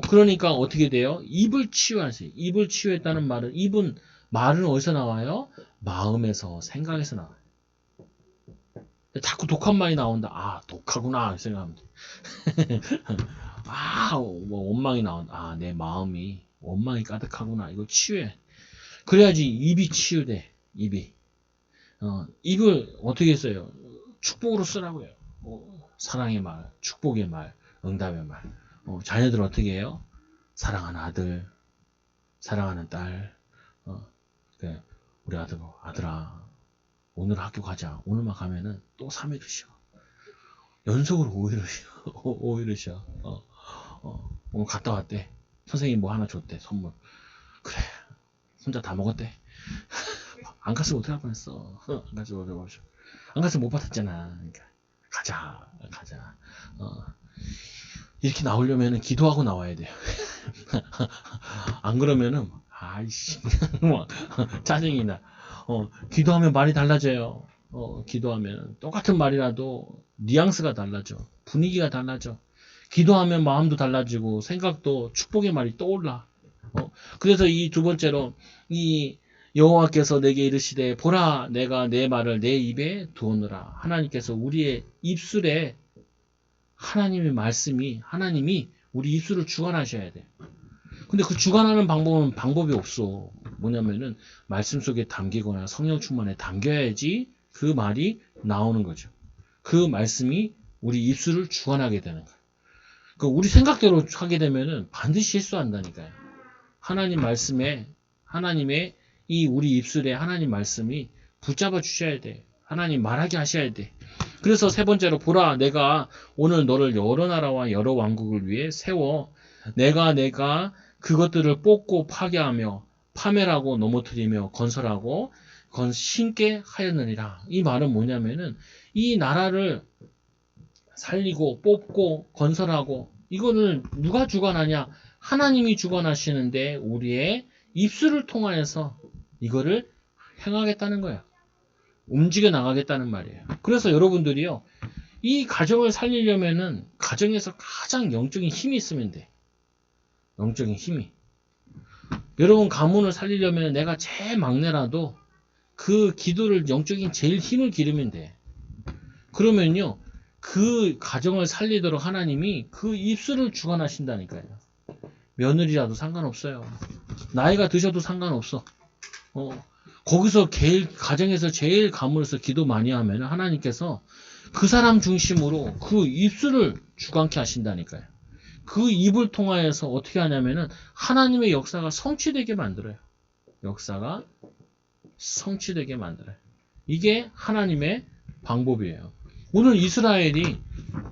그러니까 어떻게 돼요? 입을 치유하세요. 입을 치유했다는 말은 말은 어디서 나와요? 마음에서 생각에서 나와요. 자꾸 독한 말이 나온다. 아, 독하구나 생각합니다. 뭐 원망이 나온다. 아, 내 마음이 원망이 가득하구나. 이거 치유해. 그래야지 입이 치유돼. 입이. 입을 어떻게 써요? 축복으로 쓰라고요. 사랑의 말, 축복의 말, 응답의 말. 자녀들 어떻게 해요? 사랑하는 아들, 사랑하는 딸, 그래, 우리 아들아, 오늘 학교 가자. 오늘만 가면은 또 3일을 쉬어. 연속으로 5일을 쉬어. 5일을 쉬어. 오늘 갔다 왔대. 선생님 뭐 하나 줬대, 선물. 그래, 혼자 다 먹었대. 안 갔으면 어떡할 뻔했어. 안 갔으면 못 받았잖아. 그러니까 가자. 이렇게 나오려면은 기도하고 나와야 돼요. 안 그러면은 아이씨 뭐 짜증이 나. 기도하면 말이 달라져요. 기도하면 똑같은 말이라도 뉘앙스가 달라져. 분위기가 달라져. 기도하면 마음도 달라지고 생각도 축복의 말이 떠올라. 그래서 이 두 번째로 이 여호와께서 내게 이르시되 보라 내가 내 말을 내 입에 두었노라. 하나님께서 우리의 입술에 하나님이 우리 입술을 주관하셔야 돼. 근데 그 주관하는 방법이 없어. 뭐냐면은 말씀 속에 담기거나 성령 충만에 담겨야지 그 말이 나오는 거죠. 그 말씀이 우리 입술을 주관하게 되는 거예요. 우리 생각대로 하게 되면은 반드시 실수한다니까요. 하나님 말씀에 하나님의 이 우리 입술에 하나님 말씀이 붙잡아 주셔야 돼. 하나님 말하게 하셔야 돼. 그래서 세 번째로 보라 내가 오늘 너를 여러 나라와 여러 왕국을 위해 세워 내가 그것들을 뽑고 파괴하며 파멸하고 넘어뜨리며 건설하고 신게 하였느니라. 이 말은 뭐냐면은 이 나라를 살리고 뽑고 건설하고 이거는 누가 주관하냐? 하나님이 주관하시는데 우리의 입술을 통하여서 이거를 행하겠다는 거야. 움직여 나가겠다는 말이에요. 그래서 여러분들이요. 이 가정을 살리려면은 가정에서 가장 영적인 힘이 있으면 돼. 영적인 힘이. 여러분 가문을 살리려면 내가 제일 막내라도 그 기도를 영적인 제일 힘을 기르면 돼. 그러면요. 그 가정을 살리도록 하나님이 그 입술을 주관하신다니까요. 며느리라도 상관없어요. 나이가 드셔도 상관없어. 거기서 가정에서 제일 가문에서 기도 많이 하면 하나님께서 그 사람 중심으로 그 입술을 주관케 하신다니까요. 그 입을 통하여서 어떻게 하냐면은 하나님의 역사가 성취되게 만들어요. 역사가 성취되게 만들어요. 이게 하나님의 방법이에요. 오늘 이스라엘이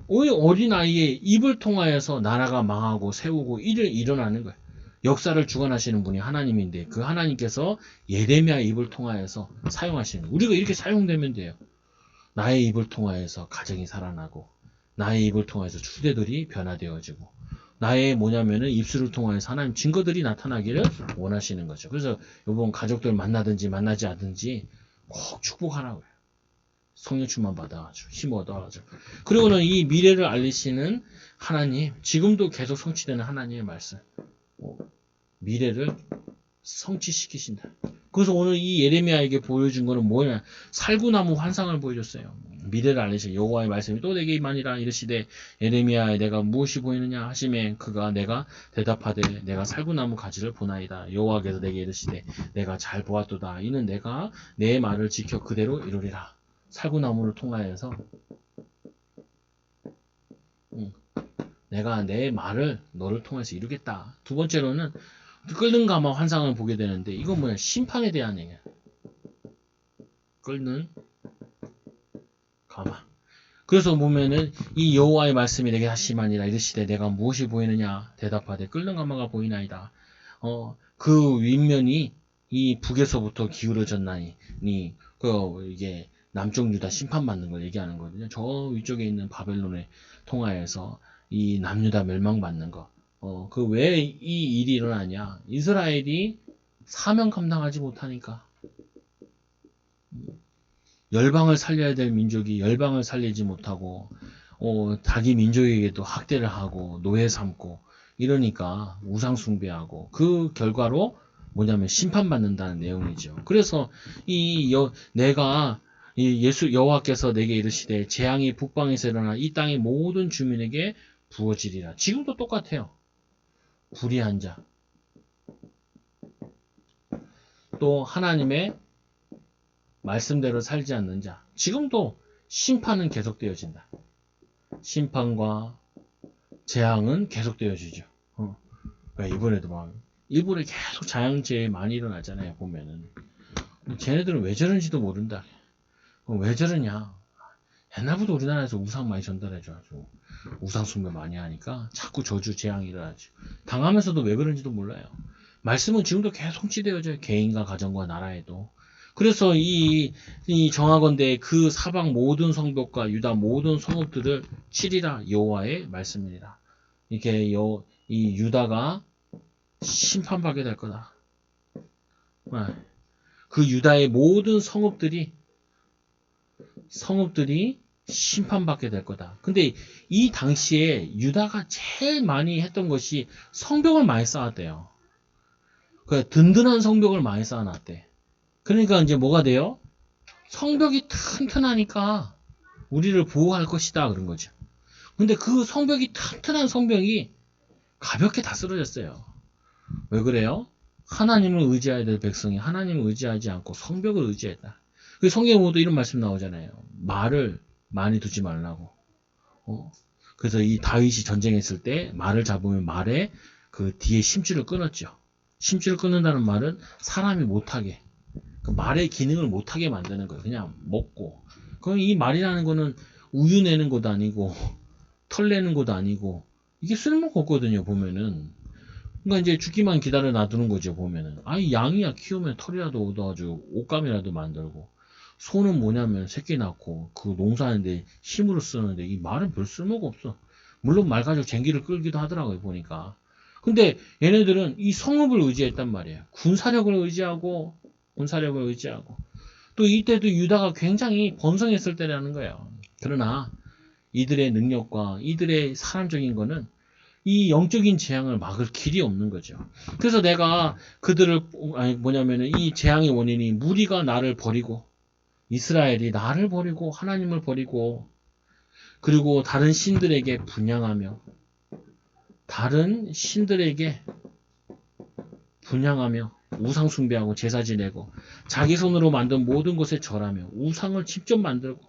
어린아이의 입을 통하여서 나라가 망하고 세우고 일어나는 거예요. 역사를 주관하시는 분이 하나님인데 그 하나님께서 예레미야의 입을 통하여서 사용하시는 거예요. 우리가 이렇게 사용되면 돼요. 나의 입을 통하여서 가정이 살아나고 나의 입을 통해서 추대들이 변화되어지고 나의 입술을 통해서 하나님 증거들이 나타나기를 원하시는 거죠. 그래서 이번 가족들 만나든지 만나지 않든지 꼭 축복하라고요. 성령 충만 받아가지고 힘 얻어가지고 그리고는 이 미래를 알리시는 하나님 지금도 계속 성취되는 하나님의 말씀 미래를 성취시키신다. 그래서 오늘 이 예레미야에게 보여준 거는 뭐냐? 살구나무 환상을 보여줬어요. 미래를 알리시 여호와의 말씀이 또 내게 임하니라 이르시되 예레미야에 내가 무엇이 보이느냐 하시매 그가 내가 대답하되 내가 살구나무 가지를 보나이다. 여호와께서 내게 이르시되 내가 잘 보았도다. 이는 내가 내 말을 지켜 그대로 이루리라. 살구나무를 통하여서 내가 내 말을 너를 통해서 이루겠다. 두 번째로는 끓는 가마 환상을 보게 되는데 이건 뭐야? 심판에 대한 얘기야. 끓는 가마. 그래서 보면은 이 여호와의 말씀이 내게 하시마니라 이르시되 내가 무엇이 보이느냐 대답하되 끓는 가마가 보이나이다. 그 윗면이 이 북에서부터 기울어졌나니 이게 남쪽 유다 심판받는 걸 얘기하는 거거든요. 저 위쪽에 있는 바벨론에 통하여서 이 남유다 멸망받는 거. 왜 이 일이 일어나냐? 이스라엘이 사명 감당하지 못하니까. 열방을 살려야 될 민족이 열방을 살리지 못하고, 자기 민족에게도 학대를 하고, 노예 삼고, 이러니까 우상숭배하고, 그 결과로 뭐냐면 심판받는다는 내용이죠. 그래서 여호와께서 내게 이르시되 재앙이 북방에서 일어나 이 땅의 모든 주민에게 부어지리라. 지금도 똑같아요. 불의한 자. 또 하나님의 말씀대로 살지 않는 자. 지금도 심판은 계속되어진다. 심판과 재앙은 계속되어지죠. 이번에도 막 일본에 계속 자연재해 많이 일어나잖아요, 보면은. 쟤네들은 왜 저런지도 모른다. 왜 저러냐. 옛날부터 우리나라에서 우상 많이 전달해줘가지고 우상 숭배 많이 하니까 자꾸 저주 재앙이 일어나죠. 당하면서도 왜 그런지도 몰라요. 말씀은 지금도 계속 성취되어져요. 개인과 가정과 나라에도. 그래서 이 정하건대 그 사방 모든 성벽과 유다 모든 성읍들을 치리라 여호와의 말씀이니라. 이렇게 이 유다가 심판받게 될 거다. 그 유다의 모든 성읍들이 심판받게 될 거다. 근데 이 당시에 유다가 제일 많이 했던 것이 성벽을 많이 쌓았대요. 그 든든한 성벽을 많이 쌓아놨대. 그러니까 이제 뭐가 돼요? 성벽이 튼튼하니까 우리를 보호할 것이다 그런 거죠. 근데 그 성벽이 튼튼한 성벽이 가볍게 다 쓰러졌어요. 왜 그래요? 하나님을 의지해야 될 백성이 하나님을 의지하지 않고 성벽을 의지했다. 그 성경에 모두 이런 말씀 나오잖아요. 말을 많이 두지 말라고. 그래서 이 다윗이 전쟁했을 때 말을 잡으면 말에 그 뒤에 심줄을 끊었죠. 심줄을 끊는다는 말은 사람이 못하게, 그 말의 기능을 못하게 만드는 거예요. 그냥 먹고. 그럼 이 말이라는 거는 우유 내는 것도 아니고 털 내는 것도 아니고 이게 쓸모가 없거든요. 보면은. 그러니까 이제 죽기만 기다려 놔두는 거죠. 보면은. 아니 양이야 키우면 털이라도 얻어가지고 옷감이라도 만들고, 소는 뭐냐면 새끼 낳고 그 농사하는데 힘으로 쓰는데 이 말은 별 쓸모가 없어. 물론 말 가지고 쟁기를 끌기도 하더라고요. 보니까. 근데 얘네들은 이 성읍을 의지했단 말이에요. 군사력을 의지하고 또 이때도 유다가 굉장히 번성했을 때라는 거예요. 그러나 이들의 능력과 이들의 사람적인 거는 이 영적인 재앙을 막을 길이 없는 거죠. 그래서 내가 그들을 이 재앙의 원인이 무리가 나를 버리고 이스라엘이 나를 버리고 하나님을 버리고 그리고 다른 신들에게 분향하며 우상 숭배하고 제사 지내고 자기 손으로 만든 모든 것에 절하며 우상을 직접 만들고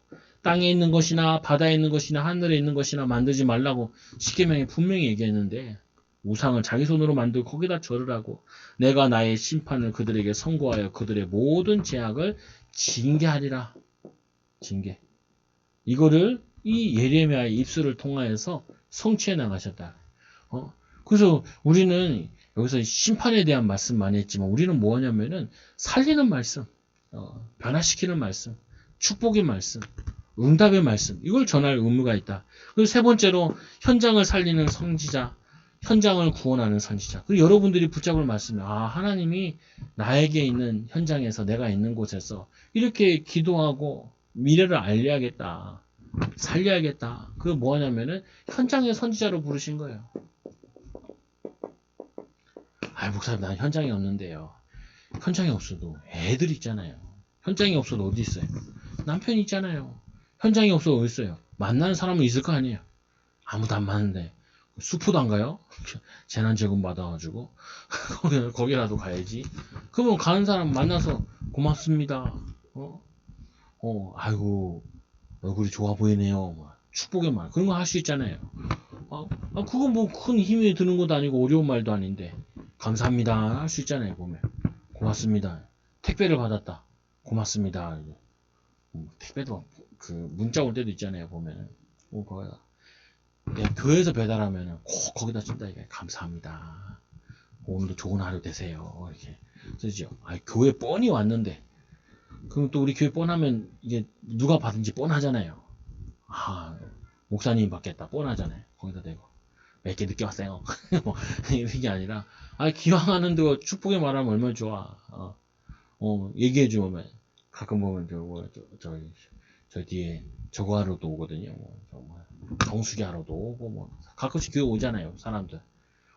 땅에 있는 것이나 바다에 있는 것이나 하늘에 있는 것이나 만들지 말라고 십계명에 분명히 얘기했는데 우상을 자기 손으로 만들고 거기다 절을 하고 내가 나의 심판을 그들에게 선고하여 그들의 모든 죄악을 징계하리라. 징계. 이거를 이 예레미야의 입술을 통하여서 성취해 나가셨다. 그래서 우리는 여기서 심판에 대한 말씀 많이 했지만 우리는 뭐냐면은 살리는 말씀, 변화시키는 말씀, 축복의 말씀, 응답의 말씀, 이걸 전할 의무가 있다. 그리고 세 번째로 현장을 살리는 선지자, 현장을 구원하는 선지자. 그리고 여러분들이 붙잡을 말씀이 하나님이 나에게 있는 현장에서 내가 있는 곳에서 이렇게 기도하고 미래를 알려야겠다. 살려야겠다. 그게 뭐냐면은 현장의 선지자로 부르신 거예요. 목사님 난 현장이 없는데요. 현장이 없어도 애들 있잖아요. 현장이 없어도 어디 있어요? 남편이 있잖아요. 현장이 없어도 어디 있어요? 만나는 사람은 있을 거 아니에요. 아무도 안 맞는데 수포도 안 가요? 재난지원금 받아가지고 거기라도 가야지. 그러면 가는 사람 만나서 고맙습니다. 아이고 얼굴이 좋아 보이네요. 축복의 말 그런 거 할 수 있잖아요. 그건 뭐 큰 힘이 드는 것도 아니고 어려운 말도 아닌데 감사합니다 할 수 있잖아요. 보면 고맙습니다. 택배를 받았다. 고맙습니다. 택배도 그 문자 올 때도 있잖아요. 보면은 거기다 교회에서 배달하면은 꼭 거기다 쓴다. 이게 감사합니다. 오늘도 좋은 하루 되세요. 이렇게 쓰죠. 교회 뻔히 왔는데 그럼 또 우리 교회 뻔하면 이게 누가 받은지 뻔하잖아요. 목사님 받겠다 뻔하잖아요. 거기다 대고 몇 개 늦게 왔어요. 뭐 이런 게 아니라 기왕하는데 축복의 말하면 얼마나 좋아. 얘기해 주면 가끔 보면 저 뒤에 저거 하러도 오거든요. 정수기 하러도 오고 뭐 가끔씩 교회 오잖아요. 사람들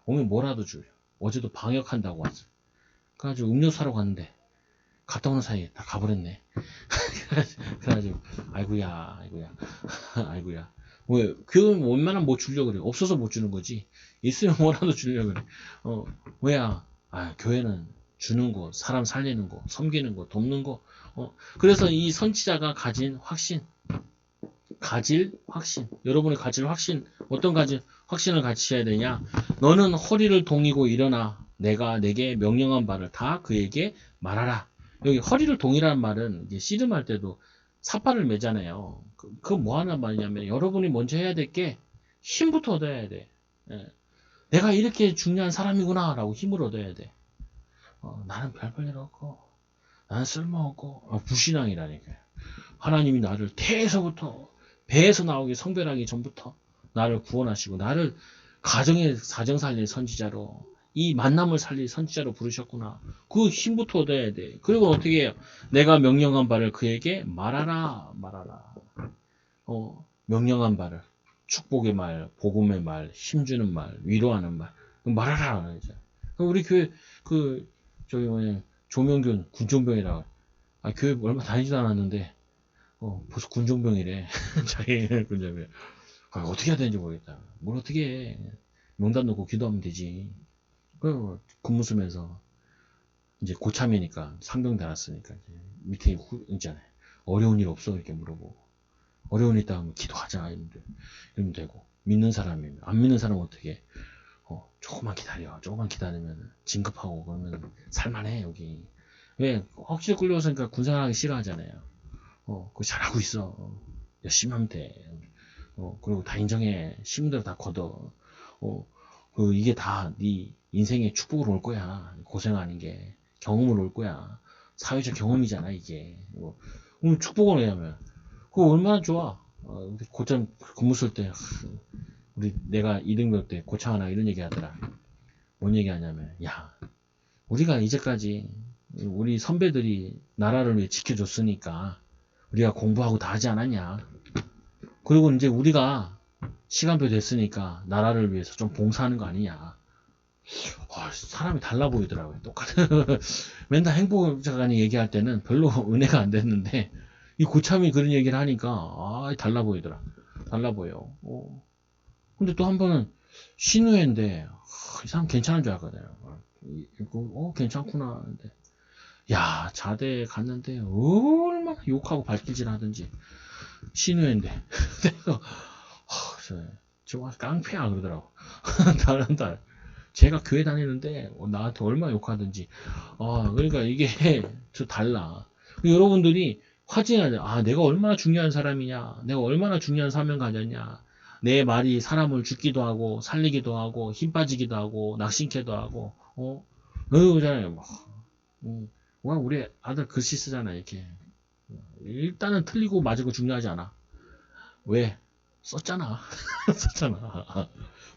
오면 뭐라도 줘요. 어제도 방역한다고 왔어. 그래가지고 음료 사러 갔는데 갔다 오는 사이에 다 가버렸네. 그래가지고 아이고야 왜 교회는 웬만하면 뭐 주려고 그래. 없어서 못 주는 거지. 있으면 뭐라도 주려고 그래. 왜야? 교회는 주는 거, 사람 살리는 거, 섬기는 거, 돕는 거. 그래서 이 선지자가 가질 확신. 여러분이 가질 확신. 어떤 확신을 가지셔야 되냐? 너는 허리를 동이고 일어나. 내가 내게 명령한 바를 다 그에게 말하라. 여기 허리를 동이라는 말은 이제 씨름할 때도 삿발을 매잖아요. 그거 뭐 하는 말이냐면 여러분이 먼저 해야 될 게 힘부터 얻어야 돼. 예. 내가 이렇게 중요한 사람이구나 라고 힘을 얻어야 돼. 나는 별 볼 일 없고 나는 쓸모없고 불신앙이라니까요. 하나님이 나를 태에서부터 배에서 나오기 성별하기 전부터 나를 구원하시고 나를 가정의 사정 살릴 선지자로 이 만남을 살릴 선지자로 부르셨구나. 그 힘부터 얻어야 돼. 그리고 어떻게 해요? 내가 명령한 바를 그에게 말하라. 명령한 바를 축복의 말, 복음의 말, 힘주는 말, 위로하는 말 말하라. 우리 교회 저기 조명균 군종병이라고 교회 얼마 다니지도 않았는데 벌써 군종병이래. 자기 군종병. 어떻게 해야 되는지 모르겠다. 뭘 어떻게 해. 명단 놓고 기도하면 되지. 근무 쓰면서 이제 고참이니까 상병 달았으니까 이제 밑에 있잖아요. 어려운 일 없어 이렇게 물어보고 어려운 일 있다 하면 기도하자 이러면 되고 믿는 사람이면 안 믿는 사람은 어떻게 해? 조금만 기다리면 진급하고 그러면 살만해 여기. 왜 확실히 끌려오니까 군생활하기 싫어하잖아요. 그거 잘하고 있어. 열심히 하면 돼. 그리고 다 인정해. 시민들 다 걷어. 이게 다 네 인생의 축복으로 올 거야. 고생하는 게 경험으로 올 거야. 사회적 경험이잖아 이게. 축복을 왜냐면 그거 얼마나 좋아. 고참 근무 쓸 때 내가 2등병 때 고참 하나 이런 얘기 하더라. 뭔 얘기 하냐면 야 우리가 이제까지 우리 선배들이 나라를 위해 지켜줬으니까 우리가 공부하고 다 하지 않았냐. 그리고 이제 우리가 시간표 됐으니까 나라를 위해서 좀 봉사하는 거 아니냐. 사람이 달라 보이더라고요. 똑같은 맨날 행복자간이 얘기할 때는 별로 은혜가 안 됐는데 이 고참이 그런 얘기를 하니까 달라 보이더라. 달라 보여. 근데 또 한 번은 신우회인데 이 사람 괜찮은 줄 알거든요. 괜찮구나. 근데 야 자대에 갔는데 얼마나 욕하고 발길질 하든지 신우회인데 내가 저 깡패야 그러더라고. 다른 달 제가 교회 다니는데 나한테 얼마나 욕하든지 그러니까 이게 저 달라. 여러분들이 확인해야 돼. 내가 얼마나 중요한 사람이냐, 내가 얼마나 중요한 사명 가졌냐, 내 말이 사람을 죽기도 하고 살리기도 하고 힘 빠지기도 하고 낙심케도 하고 그러잖아요. 우리 아들 글씨 쓰잖아 이렇게. 일단은 틀리고 맞고 중요하지 않아. 왜? 썼잖아. 썼잖아.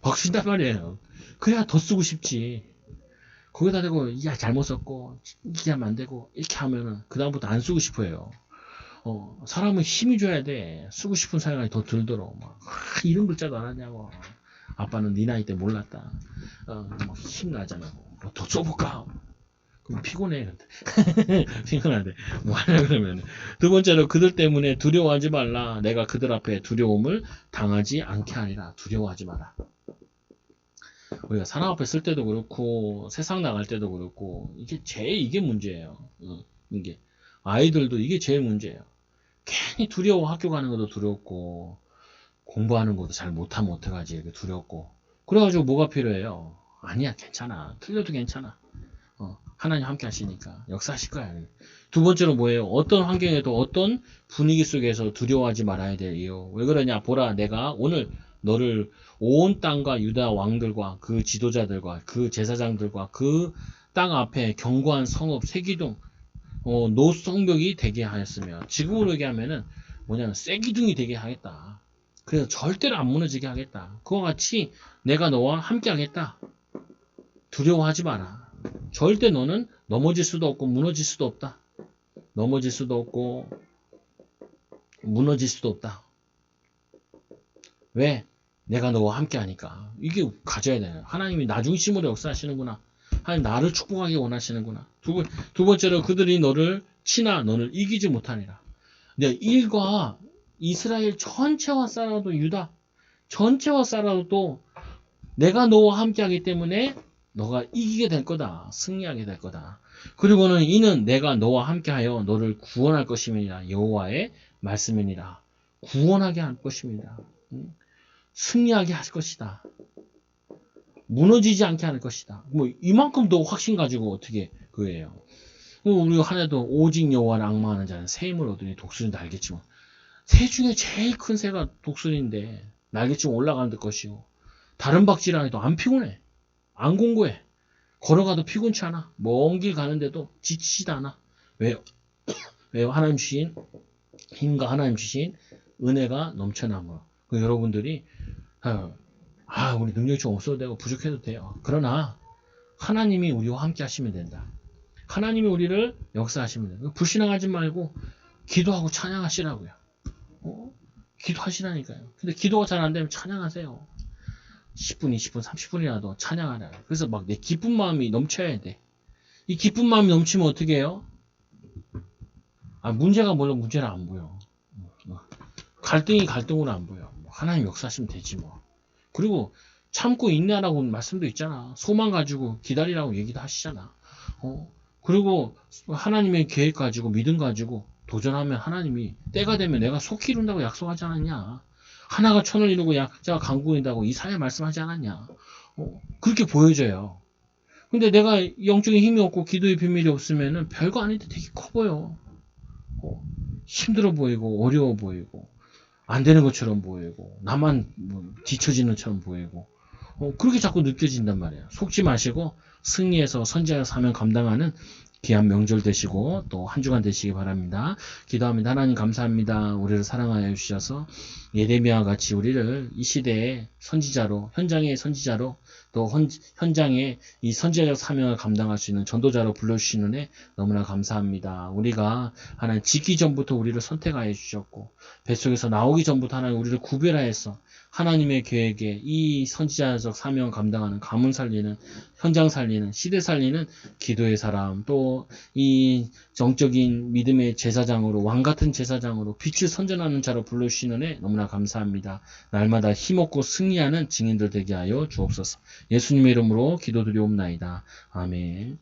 박신단 말이에요. 그래야 더 쓰고 싶지. 거기다 대고 잘못 썼고 이렇게 하면 안 되고 이렇게 하면은 그 다음부터 안 쓰고 싶어요. 사람은 힘이 줘야 돼. 쓰고 싶은 생각이 더 들도록 이런 글자도 안 하냐고. 아빠는 네 나이 때 몰랐다. 힘나잖아. 더 써볼까? 그럼 피곤해. 피곤하대. 뭐 하냐 그러면. 두 번째로 그들 때문에 두려워하지 말라. 내가 그들 앞에 두려움을 당하지 않게 하리라. 두려워하지 마라. 우리가 사람 앞에 쓸 때도 그렇고 세상 나갈 때도 그렇고 이게 문제예요. 이게 아이들도 이게 제일 문제예요. 괜히 두려워. 학교 가는 것도 두렵고 공부하는 것도 잘 못하면 어떡하지 이렇게 두렵고. 그래가지고 뭐가 필요해요? 아니야 괜찮아. 틀려도 괜찮아. 하나님 함께 하시니까 역사하실 거야. 두 번째로 뭐예요? 어떤 환경에도 어떤 분위기 속에서 두려워하지 말아야 될 이유. 왜 그러냐? 보라 내가 오늘 너를 온 땅과 유다 왕들과 그 지도자들과 그 제사장들과 그 땅 앞에 견고한 성읍 세기둥 노성벽이 되게 하였으며 지금으로 얘기하면은 뭐냐면 쇠기둥이 되게 하겠다. 그래서 절대로 안 무너지게 하겠다. 그와 같이 내가 너와 함께 하겠다. 두려워하지 마라. 절대 너는 넘어질 수도 없고 무너질 수도 없다. 넘어질 수도 없고 무너질 수도 없다. 왜? 내가 너와 함께 하니까. 이게 가져야 돼요. 하나님이 나 중심으로 역사하시는구나. 하나님 나를 축복하기 원하시는구나. 두 번째로 그들이 너를 치나 너를 이기지 못하니라. 일과 이스라엘 전체와 싸워도 유다 전체와 싸워도 내가 너와 함께 하기 때문에 너가 이기게 될 거다. 승리하게 될 거다. 그리고는 이는 내가 너와 함께하여 너를 구원할 것임이니라. 여호와의 말씀이니라. 구원하게 할 것입니다. 승리하게 할 것이다. 무너지지 않게 할 것이다. 뭐 이만큼 더 확신 가지고 어떻게 그거예요. 우리 하나도 오직 여호와를 앙망하는 자는 새 힘을 얻으니 독수리는 날개치고 새 중에 제일 큰 새가 독수리인데 날개치고 올라가는 것이요. 다른 박쥐라 해도 안 피곤해. 안 공고해. 걸어가도 피곤치 않아. 먼 길 가는데도 지치지도 않아. 왜요? 왜요? 하나님 주신 힘과 하나님 주신 은혜가 넘쳐나고 여러분들이 우리 능력이 좀 없어도 되고 부족해도 돼요. 그러나 하나님이 우리와 함께 하시면 된다. 하나님이 우리를 역사하시면 된다. 불신앙하지 말고 기도하고 찬양하시라고요. 기도하시라니까요. 근데 기도가 잘 안 되면 찬양하세요. 10분, 20분, 30분이라도 찬양하라. 그래서 막 내 기쁜 마음이 넘쳐야 돼. 이 기쁜 마음이 넘치면 어떻게 해요? 문제가 물론 문제는 안 보여. 갈등이 갈등으로 안 보여. 하나님 역사하시면 되지 뭐. 그리고 참고 인내하라고 말씀도 있잖아. 소망 가지고 기다리라고 얘기도 하시잖아. 그리고 하나님의 계획 가지고 믿음 가지고 도전하면 하나님이 때가 되면 내가 속히 이룬다고 약속하지 않았냐. 하나가 천을 이루고 약자가 강국을 이룬다고 이사야 말씀하지 않았냐. 그렇게 보여져요. 근데 내가 영적인 힘이 없고 기도의 비밀이 없으면은 별거 아닌데 되게 커 보여. 힘들어 보이고 어려워 보이고 안 되는 것처럼 보이고 나만 뒤처지는 것처럼 보이고 그렇게 자꾸 느껴진단 말이에요. 속지 마시고 승리해서 선지자 사명 감당하는 귀한 명절 되시고 또 한 주간 되시기 바랍니다. 기도합니다. 하나님 감사합니다. 우리를 사랑하여 주셔서 예레미야와 같이 우리를 이 시대의 선지자로 현장의 선지자로 또 현장에 이 선지자적 사명을 감당할 수 있는 전도자로 불러주시는 애 너무나 감사합니다. 우리가 하나님 짓기 전부터 우리를 선택하여 주셨고 뱃속에서 나오기 전부터 하나님 우리를 구별하여서 하나님의 계획에 이 선지자적 사명을 감당하는 가문 살리는 현장 살리는 시대 살리는 기도의 사람 또 이 정적인 믿음의 제사장으로 왕같은 제사장으로 빛을 선전하는 자로 불러주시는 애 너무나 감사합니다. 날마다 힘없고 승리하는 증인들 되게 하여 주옵소서. 예수님의 이름으로 기도드리옵나이다. 아멘.